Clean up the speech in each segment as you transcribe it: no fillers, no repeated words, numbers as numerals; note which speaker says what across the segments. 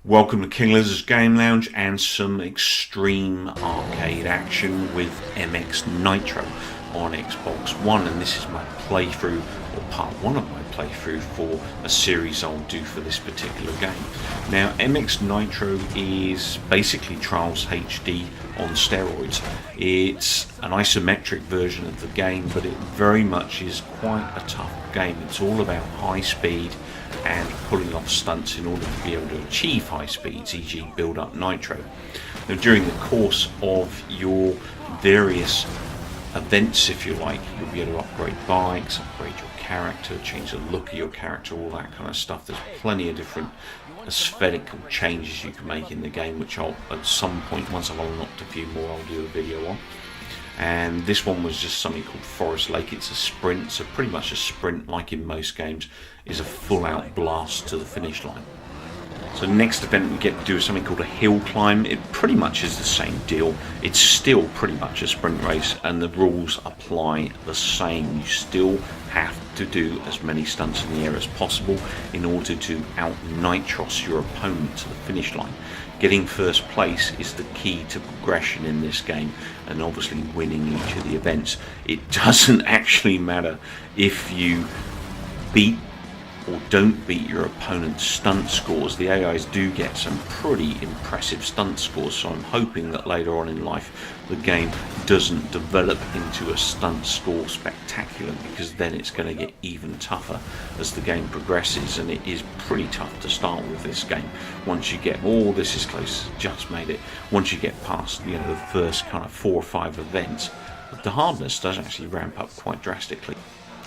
Speaker 1: Welcome to King Lizard's Game Lounge and some extreme arcade action with MX Nitro on Xbox One, and this is my playthrough, or part one of my playthrough for a series I'll do for this particular game. Now, MX Nitro is basically Trials HD on steroids. It's an isometric version of the game, but it very much is quite a tough game. It's all about high speed and pulling off stunts in order to be able to achieve high speeds, e.g. build up nitro. Now, during the course of your various events, if you like, you'll be able to upgrade bikes, upgrade your character, change the look of your character, all that kind of stuff. There's plenty of different aesthetical changes you can make in the game, which I'll, at some point, once I've unlocked a few more, I'll do a video on. And this one was just something called Forest Lake. It's a sprint, so pretty much a sprint, like in most games, is a full-out blast to the finish line. So next event we get to do is something called a hill climb. It pretty much is the same deal. It's still pretty much a sprint race, and the rules apply the same. You still have to do as many stunts in the air as possible in order to out-nitros your opponent to the finish line. Getting first place is the key to progression in this game, and obviously winning each of the events. It doesn't actually matter if you beat or don't beat your opponent's stunt scores. The AIs do get some pretty impressive stunt scores, so I'm hoping that later on in life the game doesn't develop into a stunt score spectacular, because then it's going to get even tougher as the game progresses, and it is pretty tough to start with this game. Once you get, oh, this is close, just made it, once you get past, you know, the first kind of 4 or 5 events, the hardness does actually ramp up quite drastically.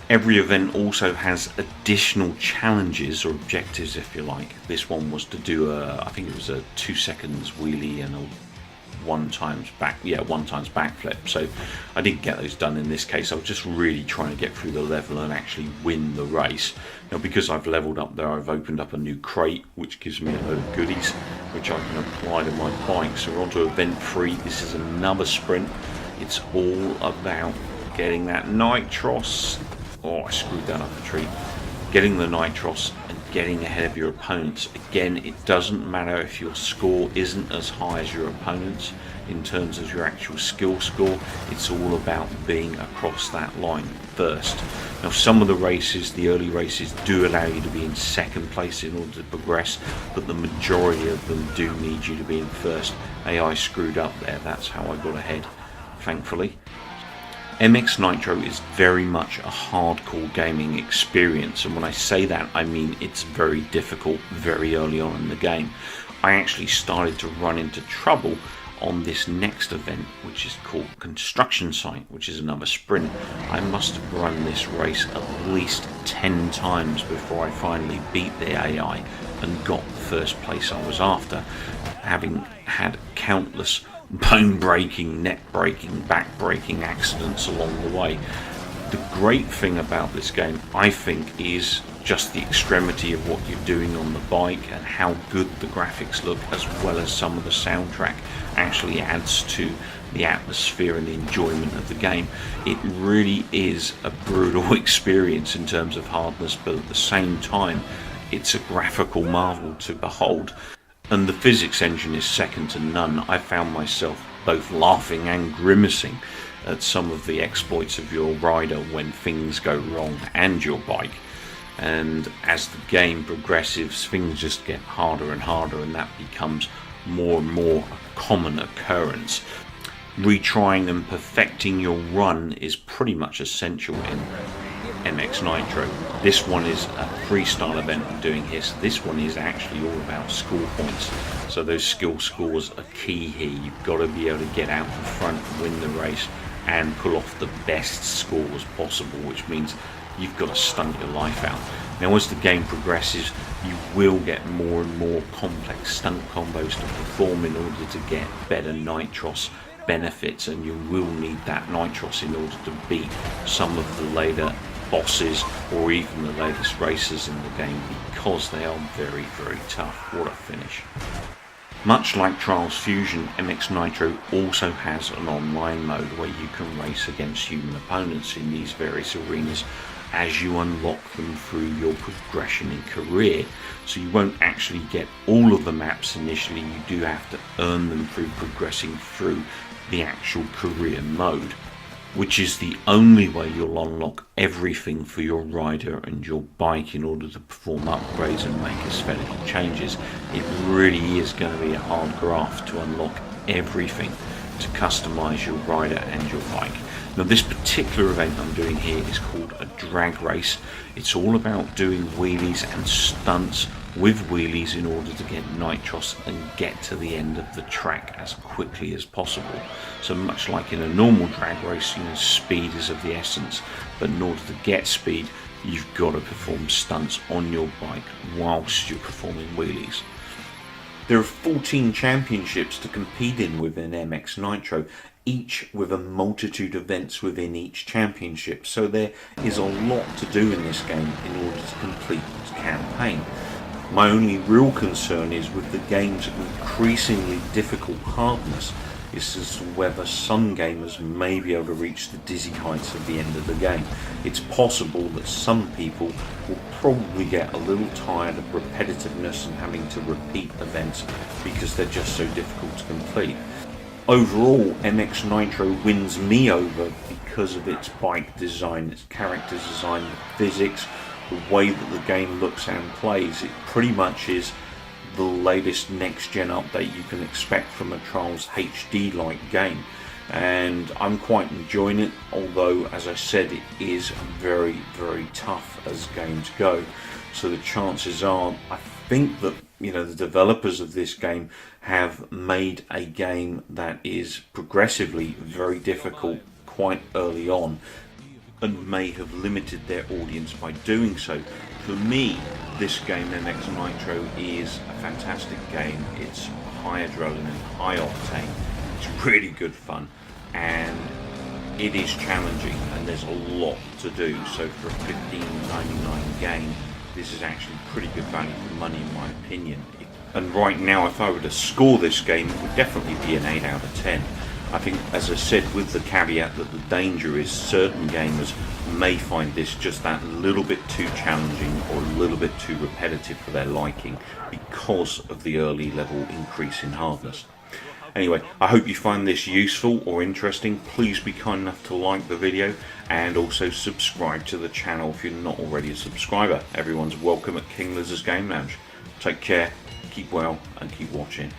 Speaker 1: Every event also has additional challenges or objectives, if you like. This one was to do I think it was a 2 seconds wheelie and a 1 times backflip. So I didn't get those done in this case. I was just really trying to get through the level and actually win the race. Now, because I've leveled up there, I've opened up a new crate, which gives me a load of goodies, which I can apply to my bike. So we're on to event 3. This is another sprint. It's all about getting that nitros. Oh, I screwed that up a treat. Getting the nitros and getting ahead of your opponents. Again, it doesn't matter if your score isn't as high as your opponent's in terms of your actual skill score. It's all about being across that line first. Now, some of the races, the early races, do allow you to be in second place in order to progress, but the majority of them do need you to be in first. AI screwed up there. That's how I got ahead, thankfully. MX Nitro is very much a hardcore gaming experience, and when I say that, I mean it's very difficult very early on in the game. I actually started to run into trouble on this next event, which is called Construction Site, which is another sprint. I must have run this race at least 10 times before I finally beat the AI and got the first place I was after, having had countless bone-breaking, neck-breaking, back-breaking accidents along the way. The great thing about this game, I think, is just the extremity of what you're doing on the bike and how good the graphics look, as well as some of the soundtrack actually adds to the atmosphere and the enjoyment of the game. It really is a brutal experience in terms of hardness, but at the same time, it's a graphical marvel to behold. And the physics engine is second to none. I found myself both laughing and grimacing at some of the exploits of your rider when things go wrong, and your bike. And as the game progresses, things just get harder and harder, and that becomes more and more a common occurrence. Retrying and perfecting your run is pretty much essential in MX Nitro. This one is a freestyle event I'm doing here, so this one is actually all about score points. So those skill scores are key here. You've got to be able to get out in front, win the race, and pull off the best scores possible, which means you've got to stunt your life out. Now, as the game progresses, you will get more and more complex stunt combos to perform in order to get better nitros benefits, and you will need that nitros in order to beat some of the later bosses or even the latest racers in the game, because they are very, very tough. What a finish. Much like Trials Fusion, MX Nitro also has an online mode where you can race against human opponents in these various arenas as you unlock them through your progression in career. So you won't actually get all of the maps initially, you do have to earn them through progressing through the actual career mode, which is the only way you'll unlock everything for your rider and your bike in order to perform upgrades and make aesthetic changes. It really is going to be a hard graft to unlock everything to customize your rider and your bike. Now this particular event I'm doing here is called a drag race. It's all about doing wheelies and stunts with wheelies in order to get nitros and get to the end of the track as quickly as possible. So much like in a normal drag race, speed is of the essence, but in order to get speed you've got to perform stunts on your bike whilst you're performing wheelies. There are 14 championships to compete in within MX Nitro, each with a multitude of events within each championship, so there is a lot to do in this game in order to complete this campaign. My only real concern is with the game's increasingly difficult hardness is as to whether some gamers may be able to reach the dizzy heights of the end of the game. It's possible that some people will probably get a little tired of repetitiveness and having to repeat events because they're just so difficult to complete. Overall, MX Nitro wins me over because of its bike design, its character design, the physics, the way that the game looks and plays. It pretty much is the latest next-gen update you can expect from a Trials HD-like game, and I'm quite enjoying it, although as I said it is very, very tough as games go. So the chances are, I think that the developers of this game have made a game that is progressively very difficult quite early on, and may have limited their audience by doing so. For me, this game, MX Nitro, is a fantastic game. It's high adrenaline, high octane, it's really good fun, and it is challenging, and there's a lot to do. So for a $15.99 game, this is actually pretty good value for money in my opinion. And right now, if I were to score this game, it would definitely be an 8 out of 10. I think, as I said, with the caveat that the danger is certain gamers may find this just that little bit too challenging or a little bit too repetitive for their liking because of the early level increase in hardness. Anyway, I hope you find this useful or interesting. Please be kind enough to like the video and also subscribe to the channel if you're not already a subscriber. Everyone's welcome at King Lizard's Game Lounge. Take care, keep well, and keep watching.